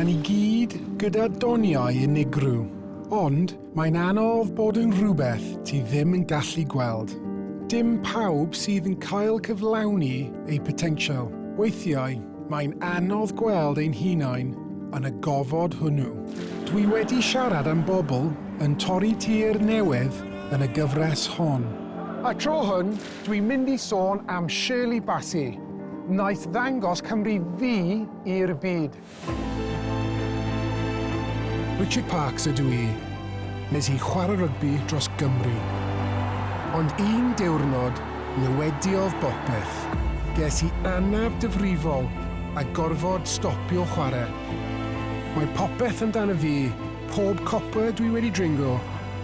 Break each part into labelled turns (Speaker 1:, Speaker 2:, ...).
Speaker 1: Da ni gyd gyda doniau unigryw, ond mae'n anodd bod yn rhywbeth ti ddim yn gallu gweld. Dim pawb sydd yn cael cyflawni ei potensial. Weithiau, mae'n anodd gweld ein hunain yn y gofod hwnnw. Dwi wedi siarad am bobl yn torri tir newydd yn y gyfres hon. A tro hwn, dwi'n mynd i sôn am Shirley Bassey, wnaeth ddangos Cymru fi i'r byd. Richard Parks ydw i, nes i chwarae rygbi dros Gymru. Ond un diwrnod, newidiodd bopeth. Ges i anaf difrifol a gorfod stopio chwarae. Mae popeth amdano fi, pob copa dwi wedi dringo,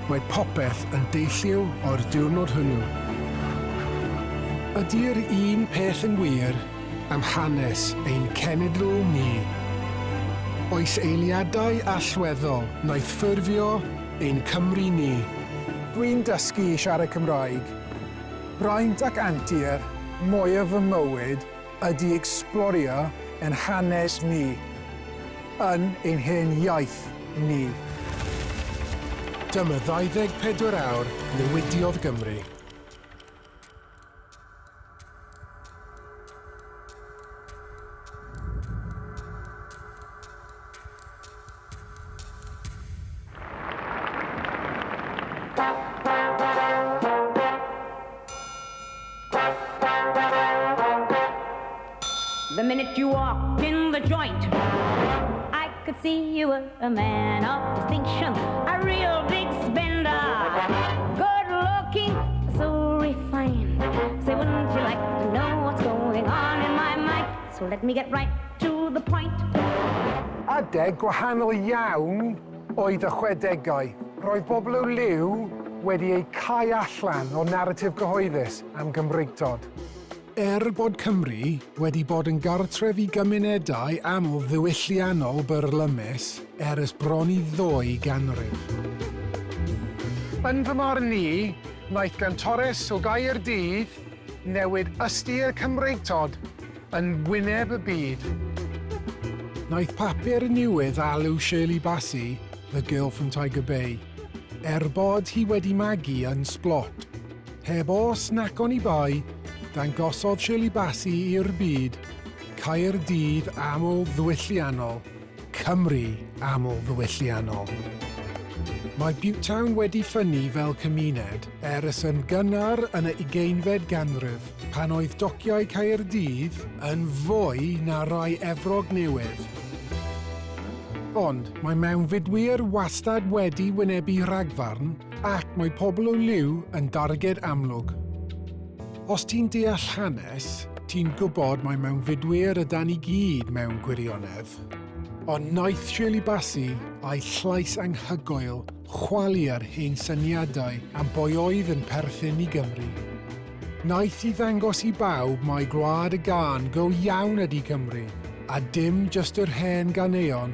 Speaker 1: mae popeth yn deillio o'r diwrnod hwnnw. Ydy'r un peth yn wir am hanes ein Genedl ni. Oes eiliadau allweddol wnaeth ffurfio ein Cymru ni. Dwi'n dysgu i siarad Cymraeg. Braint ac antur, mwyaf fy mywyd ydy ecsblorio yn hanes ni, yn ein hen iaith ni. Dyma 24 awr Newidiodd Gymru.
Speaker 2: The minute you walked in the joint, I could see you were a man of distinction, a real big spender, good looking, so refined. Say, wouldn't you like to know what's going on in my mind? So let me get right to the point.
Speaker 1: Adeg gwahanol iawn oedd y 60au. Roedd bobl o liw wedi ei cau allan o naratif gyhoeddus am Gymreigtod. Bod Cymru wedi bod yn gartref i gymunedau aml ddiwylliannol byrlymus ers bron i 2 ganrif. Yn fy marn ni, wnaeth Gantores o Gaerdydd newid ystyr Cymreigtod yn wyneb y byd. Wnaeth papur newydd alw Shirley Bassey, the girl from Tiger Bay, bod hi wedi magu yn sblot. Heb os nac o'n i bai, dangosodd Shirley Bassey i'r byd, Caerdydd aml ddiwylliannol, Cymru aml ddiwylliannol. Mae Butetown wedi ffynnu fel cymuned ers yn gynnar yn y 20fed ganrif, pan oedd dociau Caerdydd yn fwy na rai Efrog Newydd. Ond mae mewnfudwyr wastad wedi wynebu rhagfarn ac mae pobl o liw yn darged amlwg. Os ti'n deall hanes, ti'n gwybod mae mewnfudwyr yda ni gyd mewn gwirionedd. Ond wnaeth Shirley Bassey a'i llais anghygoel chwalu'r hen syniadau am bwy oedd yn perthyn i Gymru. Wnaeth i ddangos i bawb mae gwlad y gân go iawn ydy Cymru, a dim jyst yr hen ganeuon.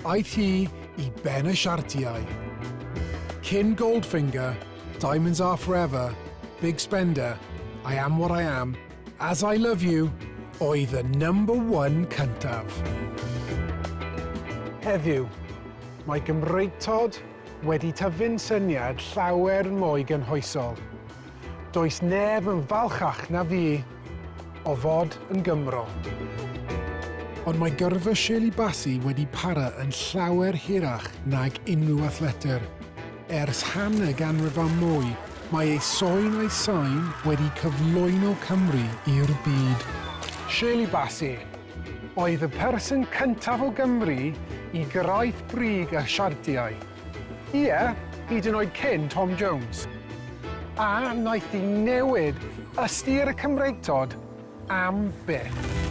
Speaker 1: Aeth hi i ben y siartiau. Cyn Goldfinger, Diamonds Are Forever, Big Spender, I Am What I Am, As I Love You, oedd y #1 cyntaf. Heddiw, mae Gymreigtod wedi tyfu'n syniad llawer mwy gynhwysol. Does neb yn falchach na fi o fod yn Gymro. Ond mae gyrfa Shirley Bassey wedi para yn llawer hirach nag unrhyw athletr. Ers hanner ganrif a mwy, mae ei soen a'i sain wedi cyflwyno Cymru i'r byd. Shirley Bassey oedd y person cyntaf o Gymru i gyrraedd brig y siartiau. Ie, hyd yn oed cyn Tom Jones. A wnaeth hi newid ystyr y Cymreigtod am byth.